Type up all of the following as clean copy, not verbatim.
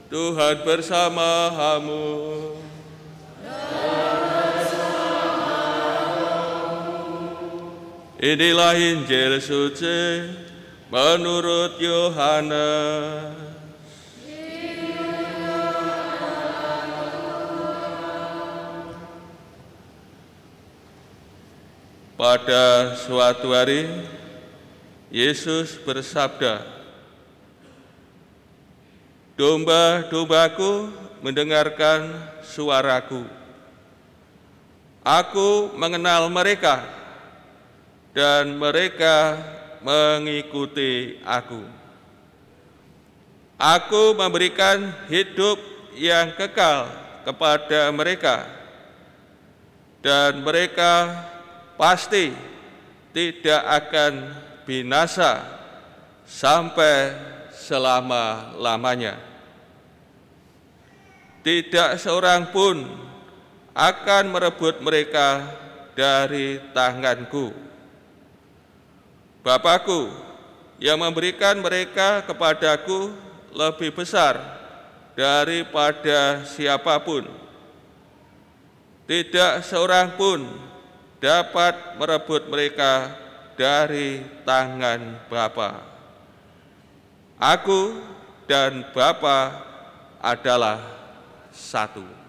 Tuhan bersamamu. Inilah Injil suci menurut Yohanes. Pada suatu hari, Yesus bersabda, "Domba-dombaku mendengarkan suaraku. Aku mengenal mereka, dan mereka mengikuti aku. Aku memberikan hidup yang kekal kepada mereka, dan mereka pasti tidak akan binasa sampai selama-lamanya. Tidak seorang pun akan merebut mereka dari tanganku. Bapakku yang memberikan mereka kepadaku lebih besar daripada siapapun. Tidak seorang pun dapat merebut mereka dari tangan Bapa. Aku dan Bapa adalah satu."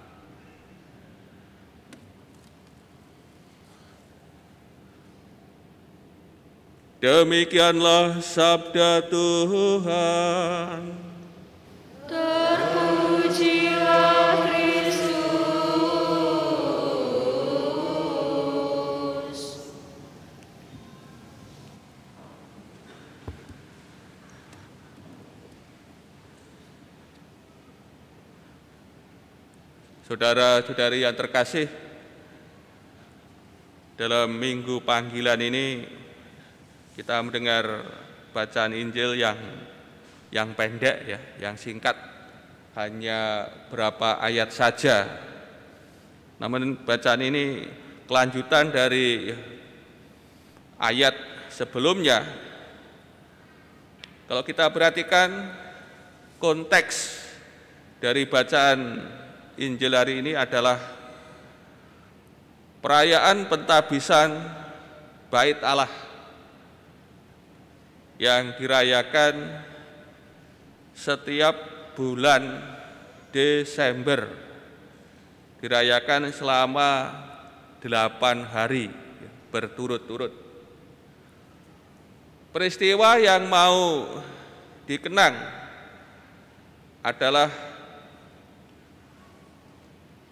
Demikianlah sabda Tuhan. Terpujilah Kristus. Saudara-saudari yang terkasih, dalam minggu panggilan ini kita mendengar bacaan Injil yang pendek ya, yang singkat, hanya berapa ayat saja. Namun bacaan ini kelanjutan dari ayat sebelumnya. Kalau kita perhatikan konteks dari bacaan Injil hari ini adalah perayaan pentabisan Bait Allah yang dirayakan setiap bulan Desember, dirayakan selama 8 hari berturut-turut. Peristiwa yang mau dikenang adalah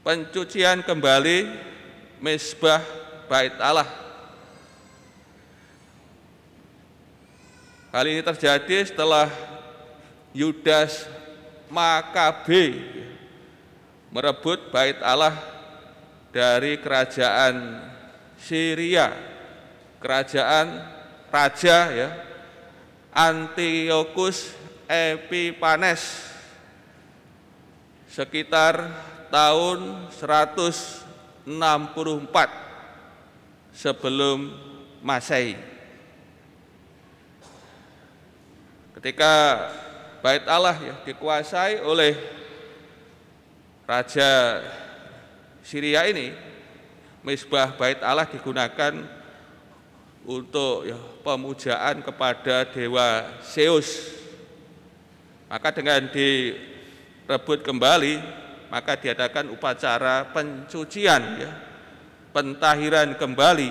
pencucian kembali mezbah Bait Allah. Hal ini terjadi setelah Yudas Makabe merebut Bait Allah dari kerajaan Syria, kerajaan raja ya, Antiochus Epiphanes, sekitar tahun 164 sebelum Masehi. Ketika Bait Allah ya dikuasai oleh raja Syria ini, mezbah Bait Allah digunakan untuk ya, pemujaan kepada dewa Zeus. Maka dengan direbut kembali, maka diadakan upacara pencucian ya, pentahiran kembali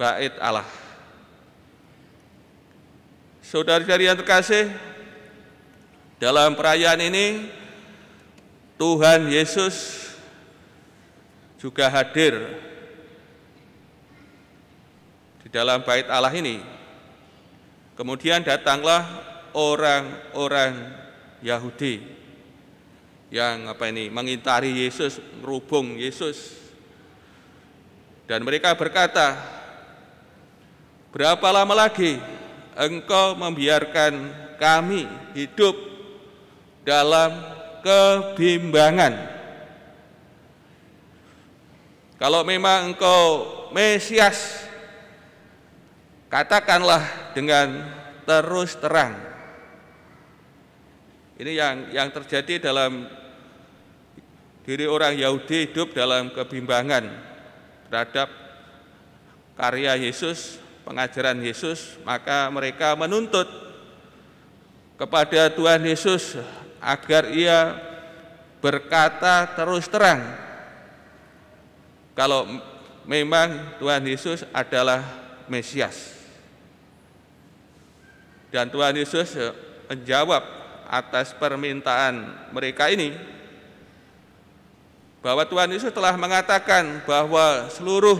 Bait Allah. Saudara-saudari yang terkasih, dalam perayaan ini Tuhan Yesus juga hadir di dalam Bait Allah ini. Kemudian datanglah orang-orang Yahudi yang mengintari Yesus, merubung Yesus. Dan mereka berkata, "Berapa lama lagi Engkau membiarkan kami hidup dalam kebimbangan? Kalau memang Engkau Mesias, katakanlah dengan terus terang. Ini yang terjadi dalam diri orang Yahudi, hidup dalam kebimbangan terhadap karya Yesus, pengajaran Yesus, maka mereka menuntut kepada Tuhan Yesus agar Ia berkata terus terang kalau memang Tuhan Yesus adalah Mesias. Dan Tuhan Yesus menjawab atas permintaan mereka ini bahwa Tuhan Yesus telah mengatakan bahwa seluruh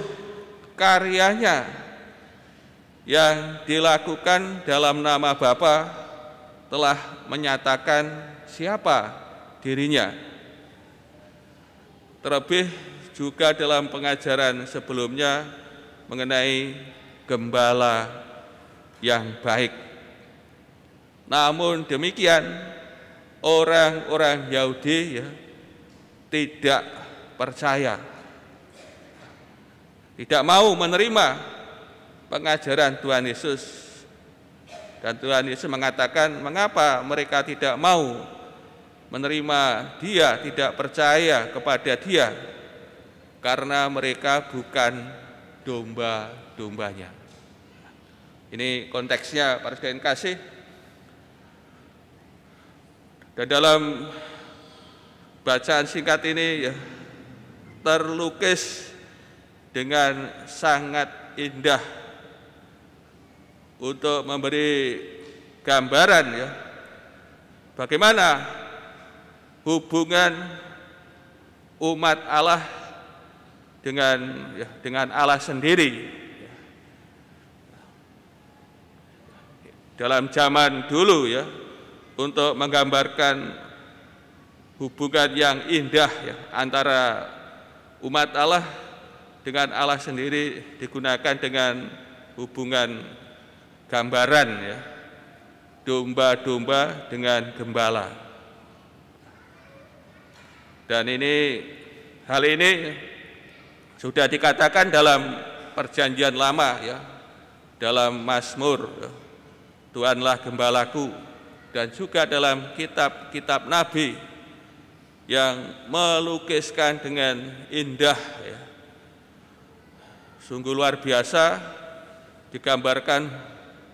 karyanya yang dilakukan dalam nama Bapa telah menyatakan siapa dirinya. Terlebih juga dalam pengajaran sebelumnya mengenai gembala yang baik. Namun demikian, orang-orang Yahudi tidak percaya, tidak mau menerima pengajaran Tuhan Yesus. Dan Tuhan Yesus mengatakan, mengapa mereka tidak mau menerima Dia, tidak percaya kepada Dia? Karena mereka bukan domba-dombanya. Ini konteksnya, para sekalian kasih. Dan dalam bacaan singkat ini terlukis dengan sangat indah untuk memberi gambaran bagaimana hubungan umat Allah dengan Allah sendiri. Dalam zaman dulu untuk menggambarkan hubungan yang indah antara umat Allah dengan Allah sendiri digunakan dengan hubungan gambaran domba-domba dengan gembala. Dan hal ini sudah dikatakan dalam perjanjian lama dalam Mazmur, Tuhanlah gembalaku, dan juga dalam kitab-kitab Nabi yang melukiskan dengan indah sungguh luar biasa digambarkan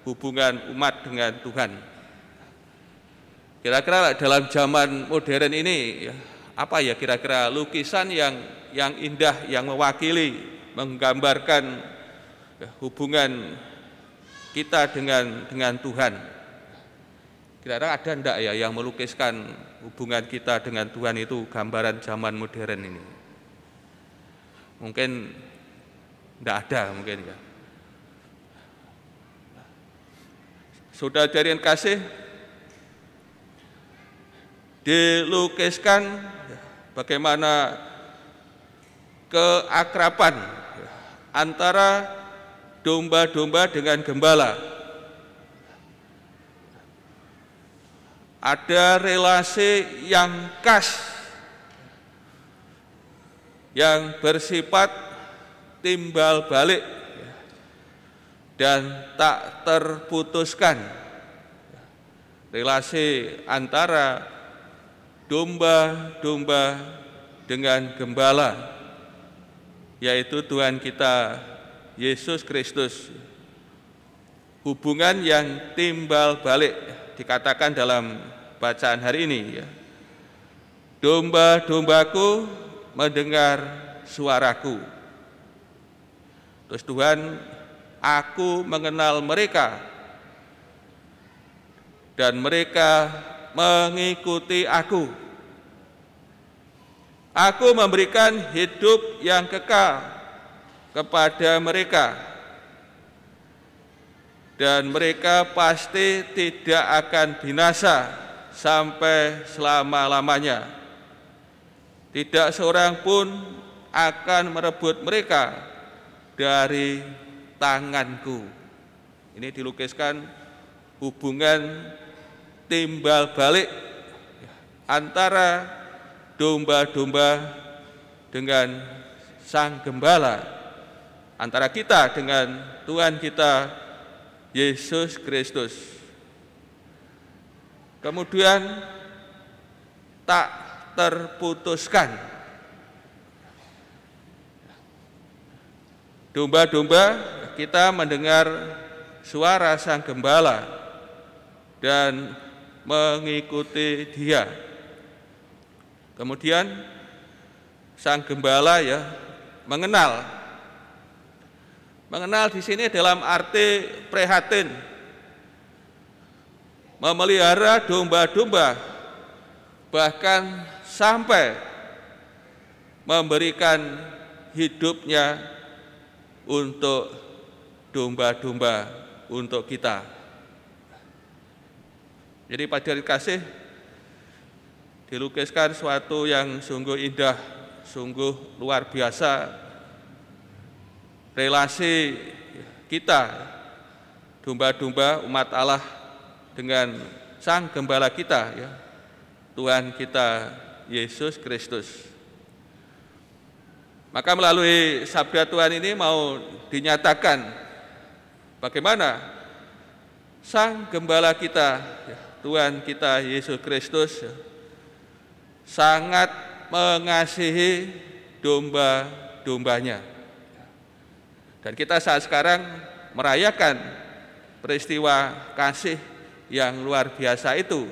hubungan umat dengan Tuhan. Kira-kira dalam zaman modern ini apa kira-kira lukisan yang indah, yang mewakili, menggambarkan hubungan kita dengan Tuhan? Kira-kira ada enggak yang melukiskan hubungan kita dengan Tuhan itu gambaran zaman modern ini? Mungkin enggak ada mungkin Saudara jarian kasih, dilukiskan bagaimana keakraban antara domba-domba dengan gembala. Ada relasi yang khas, yang bersifat timbal balik dan tak terputuskan. Relasi antara domba-domba dengan gembala, yaitu Tuhan kita Yesus Kristus. Hubungan yang timbal balik dikatakan dalam bacaan hari ini domba-dombaku mendengar suaraku. Terus Tuhan, aku mengenal mereka dan mereka mengikuti aku. Aku memberikan hidup yang kekal kepada mereka, dan mereka pasti tidak akan binasa sampai selama-lamanya. Tidak seorang pun akan merebut mereka dari tanganku. Ini dilukiskan hubungan timbal balik antara domba-domba dengan Sang Gembala, antara kita dengan Tuhan kita Yesus Kristus. Kemudian tak terputuskan. Domba-domba, kita mendengar suara Sang Gembala dan mengikuti Dia. Kemudian Sang Gembala mengenal di sini dalam arti prihatin, memelihara domba-domba, bahkan sampai memberikan hidupnya untuk domba-domba, untuk kita. Jadi pada kasih dilukiskan suatu yang sungguh indah, sungguh luar biasa, relasi kita, domba-domba umat Allah dengan Sang Gembala kita, Tuhan kita Yesus Kristus. Maka melalui sabda Tuhan ini mau dinyatakan bagaimana Sang Gembala kita, Tuhan kita Yesus Kristus, sangat mengasihi domba-dombanya. Dan kita saat sekarang merayakan peristiwa kasih yang luar biasa itu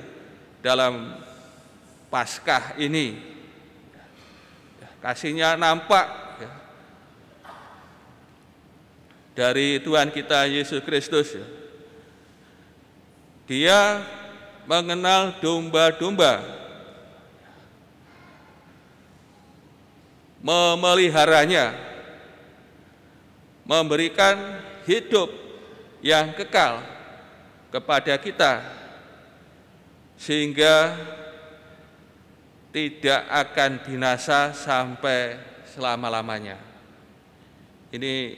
dalam Paskah ini. Kasihnya nampak dari Tuhan kita Yesus Kristus. Dia mengenal domba-domba, memeliharanya, memberikan hidup yang kekal kepada kita, sehingga tidak akan binasa sampai selama-lamanya. Ini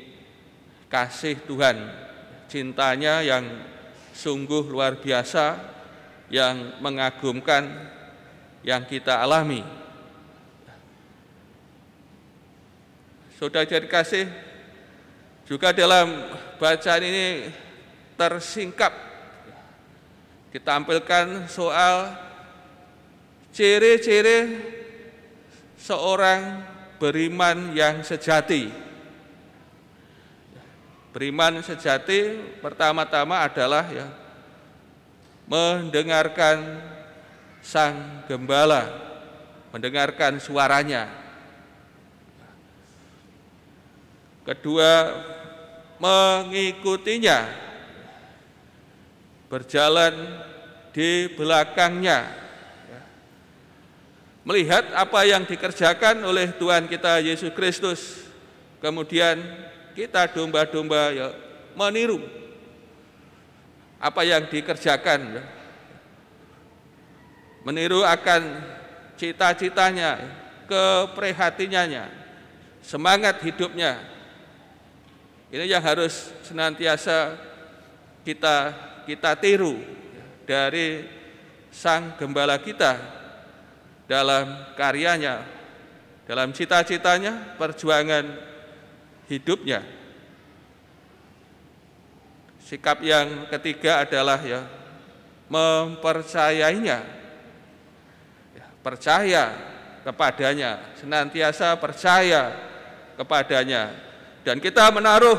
kasih Tuhan, cintanya yang sungguh luar biasa, yang mengagumkan, yang kita alami. Saudara dikasih, juga dalam bacaan ini tersingkap ditampilkan soal ciri-ciri seorang beriman yang sejati. Beriman sejati pertama-tama adalah mendengarkan Sang Gembala, mendengarkan suaranya. Kedua, mengikutinya, berjalan di belakangnya, melihat apa yang dikerjakan oleh Tuhan kita Yesus Kristus. Kemudian kita domba-domba meniru apa yang dikerjakan, meniru akan cita-citanya, keprihatinannya, semangat hidupnya. Ini yang harus senantiasa kita tiru dari Sang Gembala kita dalam karyanya, dalam cita-citanya, perjuangan hidupnya. Sikap yang ketiga adalah mempercayainya, percaya kepadanya, senantiasa percaya kepadanya. Dan kita menaruh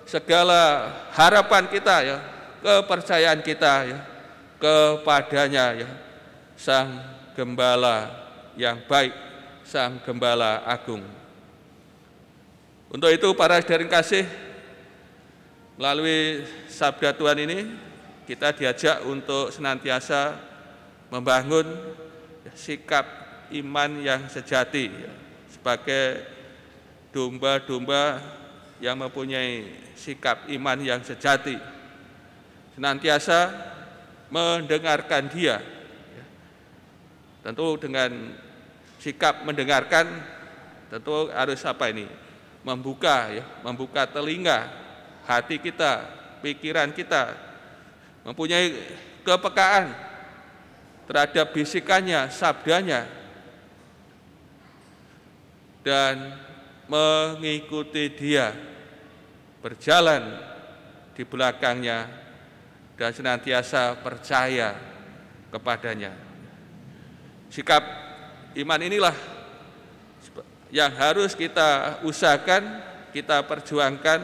segala harapan kita, kepercayaan kita kepadanya, Sang Gembala yang baik, Sang Gembala Agung. Untuk itu para hadirin kasih, melalui sabda Tuhan ini kita diajak untuk senantiasa membangun sikap iman yang sejati sebagai domba-domba yang mempunyai sikap iman yang sejati, senantiasa mendengarkan Dia. Tentu dengan sikap mendengarkan, tentu harus membuka telinga hati kita, pikiran kita, mempunyai kepekaan terhadap bisikannya, sabdanya, dan mengikuti Dia, berjalan di belakangnya, dan senantiasa percaya kepadanya. Sikap iman inilah yang harus kita usahakan, kita perjuangkan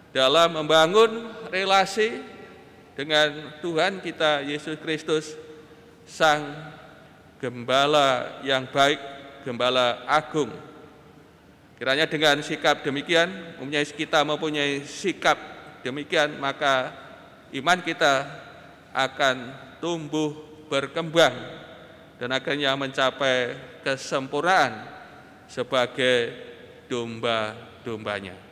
dalam membangun relasi dengan Tuhan kita Yesus Kristus, Sang Gembala yang baik, Gembala agung. Kiranya dengan sikap demikian, kita mempunyai sikap demikian, maka iman kita akan tumbuh berkembang dan akhirnya mencapai kesempurnaan sebagai domba-dombanya.